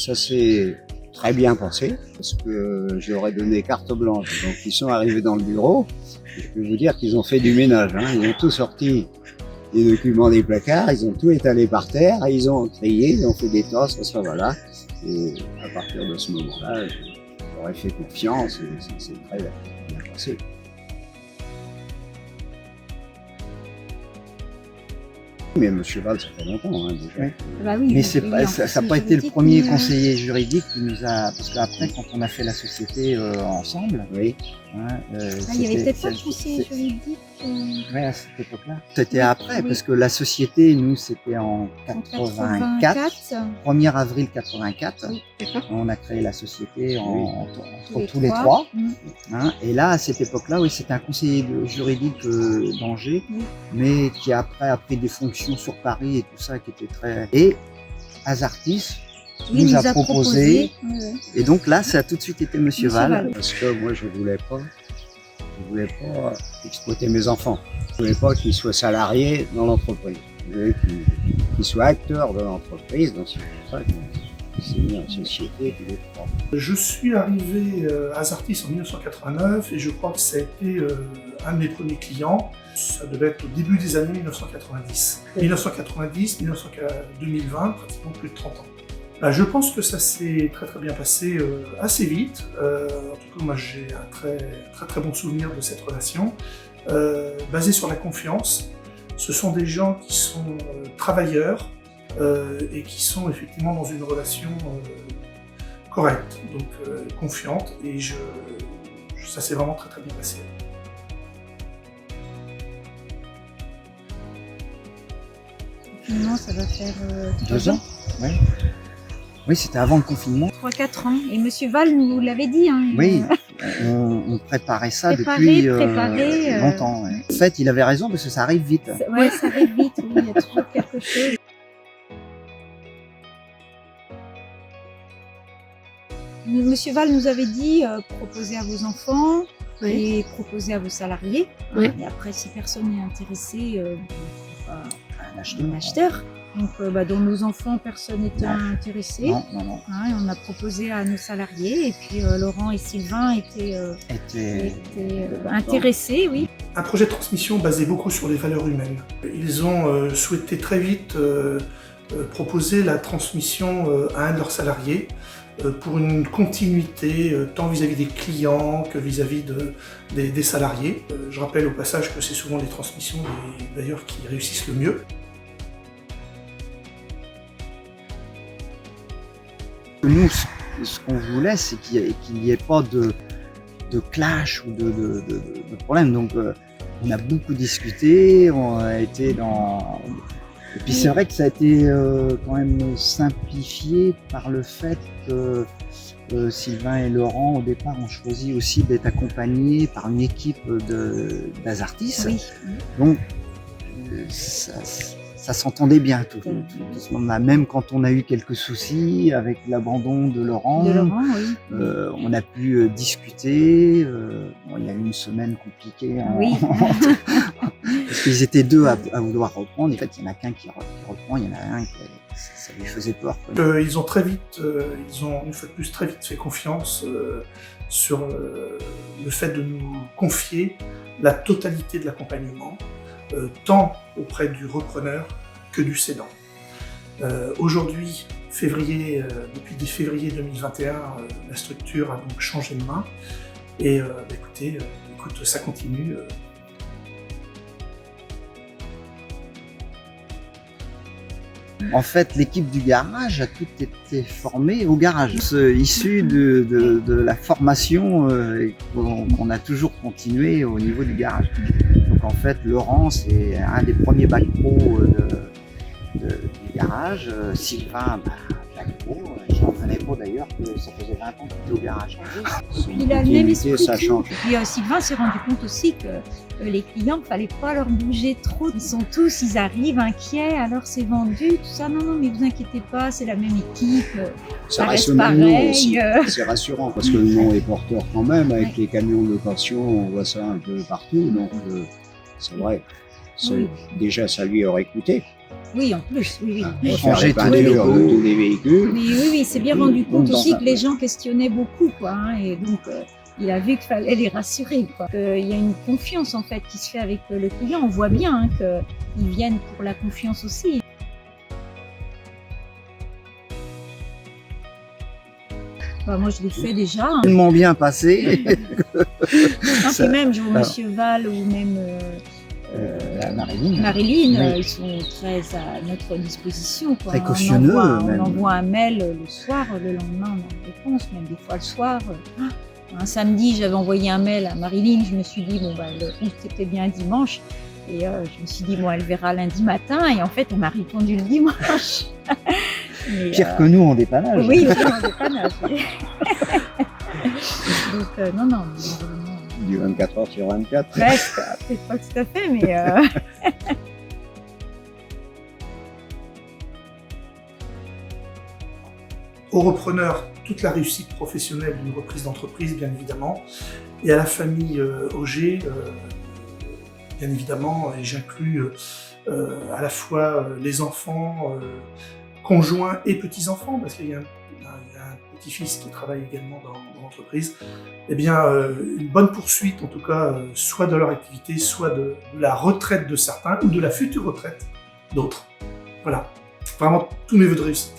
Ça s'est très bien passé parce que j'aurais donné carte blanche. Donc ils sont arrivés dans le bureau. Je peux vous dire qu'ils ont fait du ménage. Ils ont tout sorti des documents des placards, ils ont tout étalé par terre, et ils ont trié, ils ont fait des tasses, ça voilà. Et à partir de ce moment-là, j'aurais fait confiance et c'est très bien passé. Mais M. Val, ça fait longtemps déjà. Oui. Bah oui, Mais oui, ça n'a pas été le premier conseiller juridique qui nous a... Parce qu'après, quand on a fait la société ensemble... Oui. Il n'y avait peut-être pas de conseiller juridique. Oui, à cette époque-là. C'était après, parce que la société, nous, c'était en 84, 1er avril 84. Oui, on a créé la société entre tous les les trois. Mmh. Et là, à cette époque-là, oui, c'était un conseiller juridique d'Angers, mais qui après a pris des fonctions sur Paris et tout ça, qui était très... Et Azartis nous a proposé. Et donc là, ça a tout de suite été Monsieur Val. Parce que moi, je voulais pas exploiter mes enfants. Je voulais pas qu'ils soient salariés dans l'entreprise. Je voulais qu'ils soient acteurs de l'entreprise. Donc c'est pour ça que c'est mis en société tous les trois. Je suis arrivé à Azartis en 1989 et je crois que ça a été un de mes premiers clients. Ça devait être au début des années 1990. 1990, 2020, pratiquement plus de 30 ans. Je pense que ça s'est très bien passé assez vite. En tout cas, moi j'ai un très bon souvenir de cette relation. Basée sur la confiance. Ce sont des gens qui sont travailleurs et qui sont effectivement dans une relation correcte, donc confiante. Et ça s'est vraiment très bien passé. Finalement, ça va faire 2 ans. Oui. Oui, c'était avant le confinement. 3-4 ans. Et Monsieur Val nous l'avait dit. Oui, on préparait ça depuis longtemps. Ouais. En fait, il avait raison parce que ça arrive vite. Oui, ça arrive vite. Oui, il y a toujours quelque chose. Monsieur Val nous avait dit proposez à vos enfants et proposez à vos salariés. Et après, si personne n'est intéressé, un acheteur. Donc, dans nos enfants, personne n'était intéressé. Non. Et on a proposé à nos salariés. Et puis, Laurent et Sylvain étaient intéressés, oui. Un projet de transmission basé beaucoup sur les valeurs humaines. Ils ont souhaité très vite proposer la transmission à un de leurs salariés pour une continuité tant vis-à-vis des clients que vis-à-vis des salariés. Je rappelle au passage que c'est souvent les transmissions d'ailleurs qui réussissent le mieux. Nous, ce qu'on voulait, c'est qu'il n'y ait pas de clash ou de problème. Donc, on a beaucoup discuté, on a été dans... Et puis c'est vrai que ça a été quand même simplifié par le fait que Sylvain et Laurent, au départ, ont choisi aussi d'être accompagnés par une équipe d'Azartis. Oui. Donc, ça s'entendait bien tout ce moment-là. Même quand on a eu quelques soucis avec l'abandon de Laurent, on a pu discuter. Il y a eu une semaine compliquée. Parce qu'ils étaient deux à vouloir reprendre. En fait, il n'y en a qu'un qui reprend, il y en a un qui ça lui faisait peur. Ils ont très vite, une fois de plus, très vite fait confiance sur le fait de nous confier la totalité de l'accompagnement. Tant auprès du repreneur que du cédant. Aujourd'hui, depuis février 2021, la structure a donc changé de main et écoute, ça continue. En fait, l'équipe du garage a tout été formée au garage, issu de la formation qu'on a toujours continué au niveau du garage. Donc en fait, Laurent, c'est un des premiers bac pro du garage. Sylvain, bac pro. Je n'entraînais pas d'ailleurs, que ça faisait 20 ans qu'il était au garage. Il a le même esprit. Ça change. Et puis Sylvain s'est rendu compte aussi que les clients, il ne fallait pas leur bouger trop. Ils arrivent inquiets, alors c'est vendu, tout ça. Non, mais vous inquiétez pas, c'est la même équipe. Ça reste pareil. C'est rassurant parce que le nom est porteur quand même. Avec les camions de location, on voit ça un peu partout. Donc c'est vrai. Oui. Déjà, ça lui aurait coûté. Oui, en plus, oui. Pour changer faire tous les les peintures logos. de tous les véhicules. Mais oui, c'est bien rendu compte Dans aussi un- que les gens questionnaient beaucoup, quoi. Et donc, il a vu qu'il fallait les rassurer, quoi. Il y a une confiance, en fait, qui se fait avec le client. On voit bien qu'ils viennent pour la confiance aussi. Moi, je l'ai fait déjà. Tellement bien passé. Non, Ça- puis même, je vois alors- Monsieur Val ou même La Marilyn. Marilyn, Oui. ils sont très à notre disposition, quoi. Très cautionneux, On même. envoie un mail le soir, le lendemain, on a une réponse, même des fois le soir. Un samedi, j'avais envoyé un mail à Marilyn, je me suis dit, bon, bah, c'était bien un dimanche. Et je me suis dit, bon, elle verra lundi matin. Et en fait, elle m'a répondu le dimanche. Mais, Pire que nous en dépannage. oui, vraiment dépannage. Donc, non, vraiment, Du 24 heures sur 24. presque, peut-être pas tout à fait, mais Au repreneur, toute la réussite professionnelle d'une reprise d'entreprise, bien évidemment, et à la famille Auger, bien évidemment, et j'inclus à la fois les enfants, conjoints et petits-enfants, parce qu'il y a un petit-fils qui travaille également dans l'entreprise, eh bien, une bonne poursuite, en tout cas, soit de leur activité, soit de la retraite de certains, ou de la future retraite d'autres. Voilà, vraiment tous mes vœux de réussite.